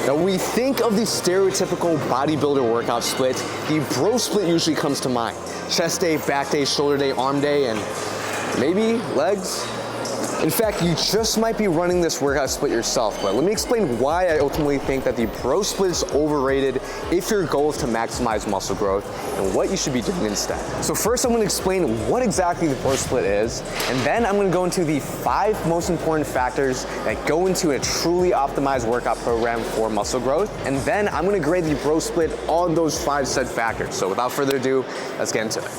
Now, when we think of the stereotypical bodybuilder workout split, the bro split usually comes to mind. Chest day, back day, shoulder day, arm day, and maybe legs. In fact, you just might be running this workout split yourself, but let me explain why I ultimately think that the bro split is overrated if your goal is to maximize muscle growth and what you should be doing instead. So first, I'm going to explain what exactly the bro split is, and then I'm going to go into the 5 most important factors that go into a truly optimized workout program for muscle growth, and then I'm going to grade the bro split on those 5 said factors. So without further ado, let's get into it.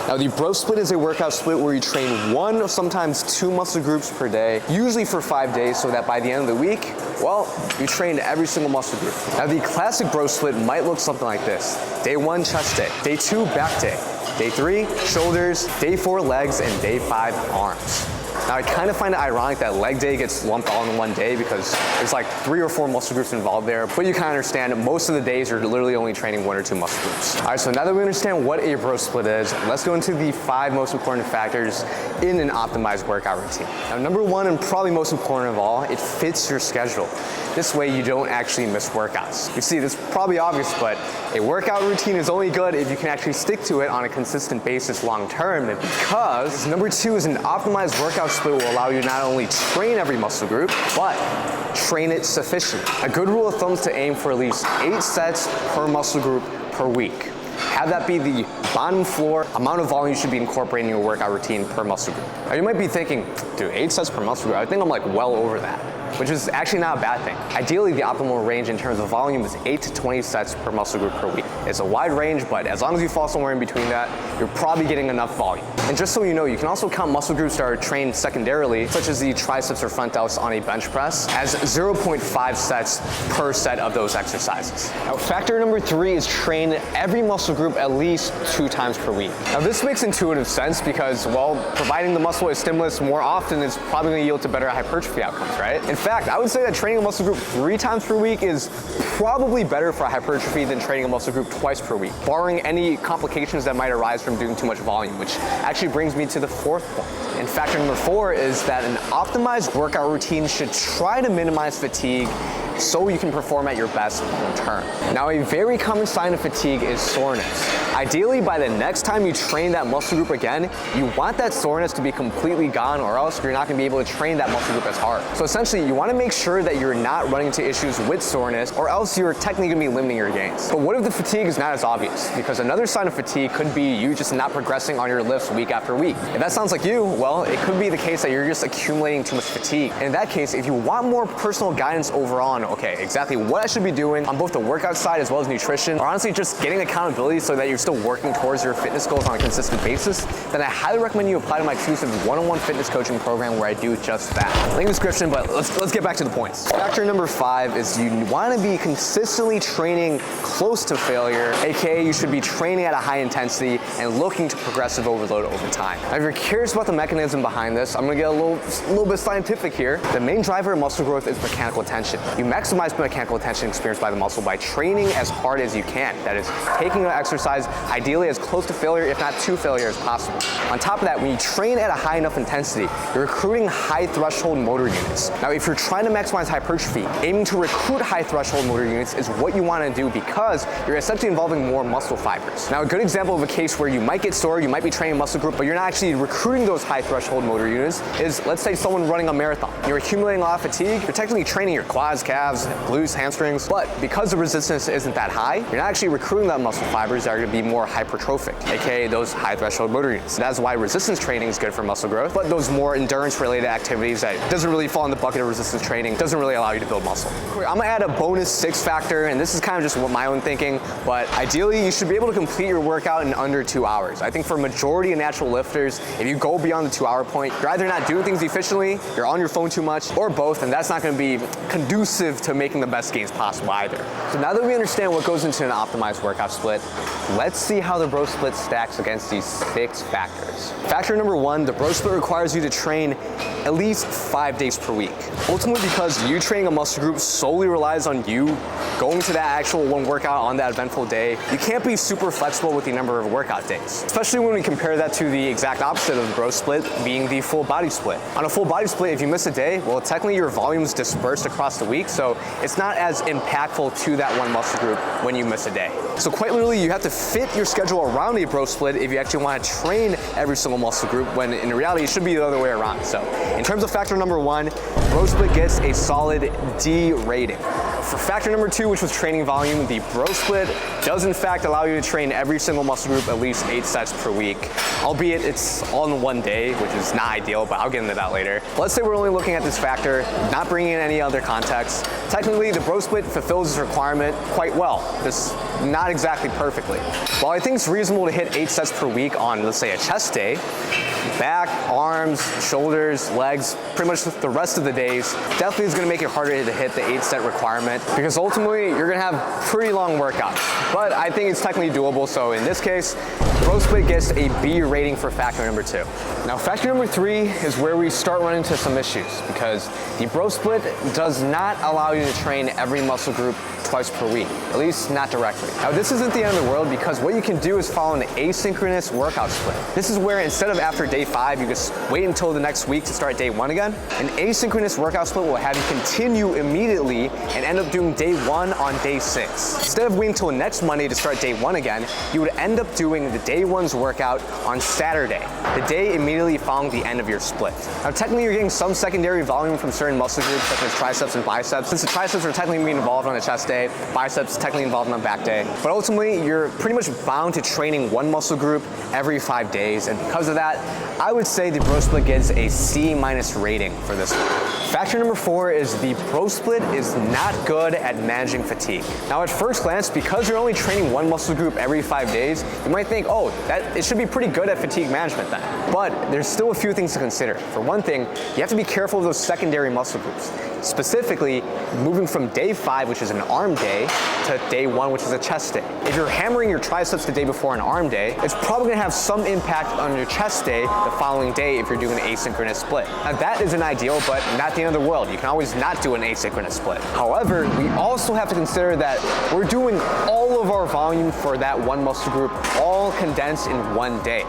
Now, the bro split is a workout split where you train 1 or sometimes 2 muscle groups per day, usually for 5 days, so that by the end of the week, well, you train every single muscle group. Now, the classic bro split might look something like this. Day 1, chest day. Day 2, back day. Day 3, shoulders. Day 4, legs. And day 5, arms. Now, I kind of find it ironic that leg day gets lumped all in one day because there's like 3 or 4 muscle groups involved there, but you kind of understand most of the days you're literally only training 1 or 2 muscle groups. All right, so now that we understand what a bro split is, let's go into the 5 most important factors in an optimized workout routine. Now, number 1, and probably most important of all, it fits your schedule. This way you don't actually miss workouts. You see, this is probably obvious, but a workout routine is only good if you can actually stick to it on a consistent basis long term, and because number 2 is an optimized workout split will allow you not only train every muscle group, but train it sufficiently. A good rule of thumb is to aim for at least 8 sets per muscle group per week. Have that be the bottom floor amount of volume you should be incorporating in your workout routine per muscle group. Now, you might be thinking, dude, 8 sets per muscle group, I think I'm like well over that, which is actually not a bad thing. Ideally, the optimal range in terms of volume is 8 to 20 sets per muscle group per week. It's a wide range, but as long as you fall somewhere in between that, you're probably getting enough volume. And just so you know, you can also count muscle groups that are trained secondarily, such as the triceps or front delts on a bench press, as 0.5 sets per set of those exercises. Now, factor number 3 is train every muscle group at least 2 times per week. Now, this makes intuitive sense because, well, providing the muscle a stimulus more often is probably going to yield to better hypertrophy outcomes, right? In fact, I would say that training a muscle group 3 times per week is probably better for hypertrophy than training a muscle group twice per week, barring any complications that might arise from doing too much volume, which actually brings me to the 4th point. And factor number 4 is that an optimized workout routine should try to minimize fatigue so you can perform at your best long term. Now, a very common sign of fatigue is soreness. Ideally, by the next time you train that muscle group again, you want that soreness to be completely gone, or else you're not going to be able to train that muscle group as hard. So essentially, you want to make sure that you're not running into issues with soreness, or else you're technically going to be limiting your gains. But what if the fatigue is not as obvious? Because another sign of fatigue could be you just not progressing on your lifts week after week. If that sounds like you, well, it could be the case that you're just accumulating too much fatigue. And in that case, if you want more personal guidance over on, okay, exactly what I should be doing on both the workout side as well as nutrition, or honestly just getting accountability so that you're still working towards your fitness goals on a consistent basis, then I highly recommend you apply to my exclusive one-on-one fitness coaching program where I do just that. Link in the description, but let's get back to the points. Factor number 5 is you want to be consistently training close to failure, aka you should be training at a high intensity and looking to progressive overload over time. Now, if you're curious about the mechanism behind this, I'm going to get a little bit scientific here. The main driver of muscle growth is mechanical tension. You maximize mechanical tension experienced by the muscle by training as hard as you can. That is, taking an exercise ideally as close to failure, if not to failure, as possible. On top of that, when you train at a high enough intensity, you're recruiting high threshold motor units. Now, if you're trying to maximize hypertrophy, aiming to recruit high threshold motor units is what you want to do because you're essentially involving more muscle fibers. Now, a good example of a case where you might get sore, you might be training a muscle group, but you're not actually recruiting those high threshold motor units is, let's say, someone running a marathon. You're accumulating a lot of fatigue, you're technically training your quads, calves, glutes, hamstrings, but because the resistance isn't that high, you're not actually recruiting that muscle fibers that are going to be more hypertrophic, aka those high threshold motor units. That's why resistance training is good for muscle growth, but those more endurance related activities that doesn't really fall in the bucket of resistance training, doesn't really allow you to build muscle. I'm gonna add a bonus 6 factor, and this is kind of just my own thinking, but ideally you should be able to complete your workout in under 2 hours. I think for majority of natural lifters, if you go beyond the 2-hour point, you're either not doing things efficiently, you're on your phone too much, or both, and that's not gonna be conducive to making the best gains possible either. So now that we understand what goes into an optimized workout split, let's see how the bro split stacks against these 6 factors. Factor number 1, the bro split requires you to train at least 5 days per week. Ultimately, because you training a muscle group solely relies on you going to that actual one workout on that eventful day, you can't be super flexible with the number of workout days. Especially when we compare that to the exact opposite of the bro split, being the full body split. On a full body split, if you miss a day, well, technically your volume's dispersed across the week, so it's not as impactful to that one muscle group when you miss a day. So quite literally, you have to fit your schedule around a bro split if you actually want to train every single muscle group, when in reality, it should be the other way around. So in terms of factor number 1, bro split gets a solid D rating. For factor number 2, which was training volume, the bro split does in fact allow you to train every single muscle group at least 8 sets per week, albeit it's all in one day, which is not ideal, but I'll get into that later. Let's say we're only looking at this factor, not bringing in any other context. Technically, the bro split fulfills this requirement quite well, just not exactly perfectly. While I think it's reasonable to hit 8 sets per week on, let's say, a chest day, back, arms, shoulders, legs, pretty much the rest of the days, definitely is gonna make it harder to hit the 8-set requirement, because ultimately you're gonna have pretty long workouts. But I think it's technically doable, so in this case, bro split gets a B rating for factor number 2. Now factor number 3 is where we start running into some issues, because the bro split does not allow you to train every muscle group twice per week, at least not directly. Now this isn't the end of the world, because what you can do is follow an asynchronous workout split. This is where instead of after day 5, you just wait until the next week to start day 1 again. An asynchronous workout split will have you continue immediately and end up doing day 1 on day 6. Instead of waiting until next Monday to start day 1 again, you would end up doing the day 1's workout on Saturday, the day immediately following the end of your split. Now technically you're getting some secondary volume from certain muscle groups such as triceps and biceps, since the triceps are technically being involved on a chest day, biceps technically involved on a back day. But ultimately, you're pretty much bound to training one muscle group every 5 days, and because of that, I would say the bro split gets a C- rating for this one. Factor number 4 is the bro split is not good at managing fatigue. Now at first glance, because you're only training one muscle group every 5 days, you might think, oh, it should be pretty good at fatigue management then. But there's still a few things to consider. For one thing, you have to be careful of those secondary muscle groups. Specifically, moving from day 5, which is an arm day, to day 1, which is a chest day. If you're hammering your triceps the day before an arm day, it's probably gonna have some impact on your chest day the following day if you're doing an asynchronous split. Now that isn't ideal, but not the end of the world. You can always not do an asynchronous split. However, we also have to consider that we're doing all of our volume for that one muscle group all condensed in one day.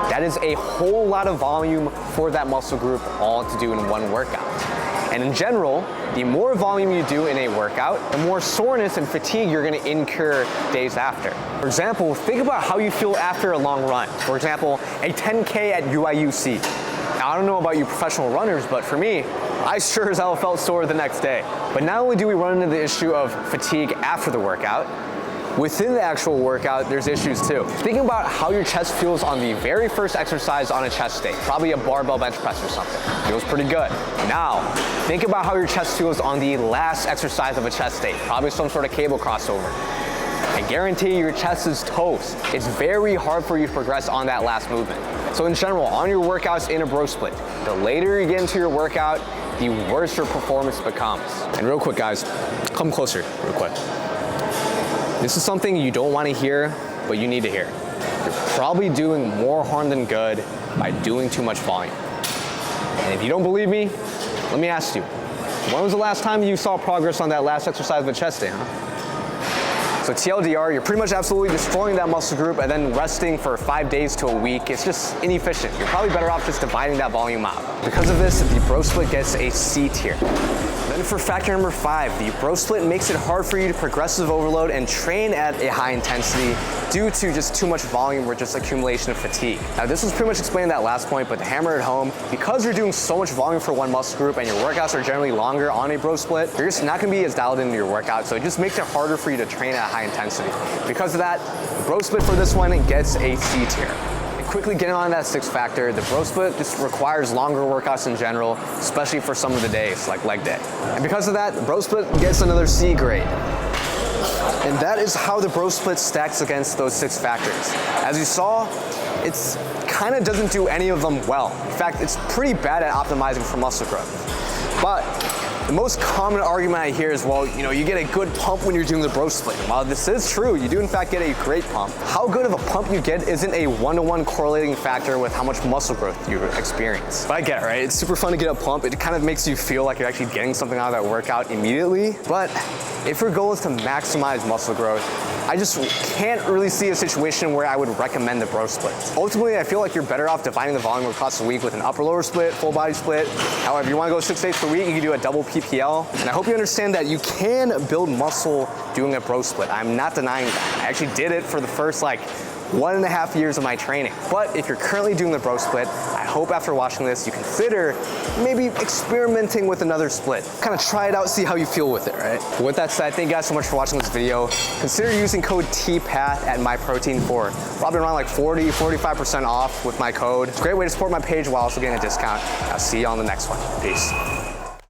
That is a whole lot of volume for that muscle group all to do in one workout. And in general, the more volume you do in a workout, the more soreness and fatigue you're gonna incur days after. For example, think about how you feel after a long run. For example, a 10K at UIUC. Now, I don't know about you professional runners, but for me, I sure as hell felt sore the next day. But not only do we run into the issue of fatigue after the workout, within the actual workout, there's issues too. Think about how your chest feels on the very first exercise on a chest day, probably a barbell bench press or something. Feels pretty good. Now, think about how your chest feels on the last exercise of a chest day, probably some sort of cable crossover. I guarantee your chest is toast. It's very hard for you to progress on that last movement. So in general, on your workouts in a bro split, the later you get into your workout, the worse your performance becomes. And real quick guys, come closer real quick. This is something you don't want to hear, but you need to hear. You're probably doing more harm than good by doing too much volume. And if you don't believe me, let me ask you, when was the last time you saw progress on that last exercise of a chest day, huh? So TLDR, you're pretty much absolutely destroying that muscle group and then resting for 5 days to a week. It's just inefficient. You're probably better off just dividing that volume out. Because of this, the bro split gets a C tier. Then for factor number 5, the bro split makes it hard for you to progressive overload and train at a high intensity due to just too much volume or just accumulation of fatigue. Now this was pretty much explained that last point, but to hammer it home, because you're doing so much volume for one muscle group and your workouts are generally longer on a bro split, you're just not gonna be as dialed into your workout, so it just makes it harder for you to train at high intensity. Because of that, the bro split for this one gets a C tier. Quickly getting on that 6th factor, the bro split just requires longer workouts in general, especially for some of the days, like leg day. And because of that, the bro split gets another C grade. And that is how the bro split stacks against those 6 factors. As you saw, it's kind of doesn't do any of them well. In fact, it's pretty bad at optimizing for muscle growth. But The most common argument I hear is, well, you get a good pump when you're doing the bro split. While this is true, you do in fact get a great pump. How good of a pump you get isn't a one-to-one correlating factor with how much muscle growth you experience. But I get it, right? It's super fun to get a pump. It kind of makes you feel like you're actually getting something out of that workout immediately. But if your goal is to maximize muscle growth, I just can't really see a situation where I would recommend the bro split. Ultimately, I feel like you're better off dividing the volume across the week with an upper-lower split, full body split. However, if you want to go 6 days per week, you can do a double PPL. And I hope you understand that you can build muscle doing a bro split. I'm not denying that. I actually did it for the first 1.5 years of my training. But if you're currently doing the bro split, I hope after watching this, you consider maybe experimenting with another split. Kind of try it out, see how you feel with it, right? But with that said, thank you guys so much for watching this video. Consider using code TPATH at MyProtein for probably around 40-45% off with my code. It's a great way to support my page while also getting a discount. I'll see you on the next one. Peace.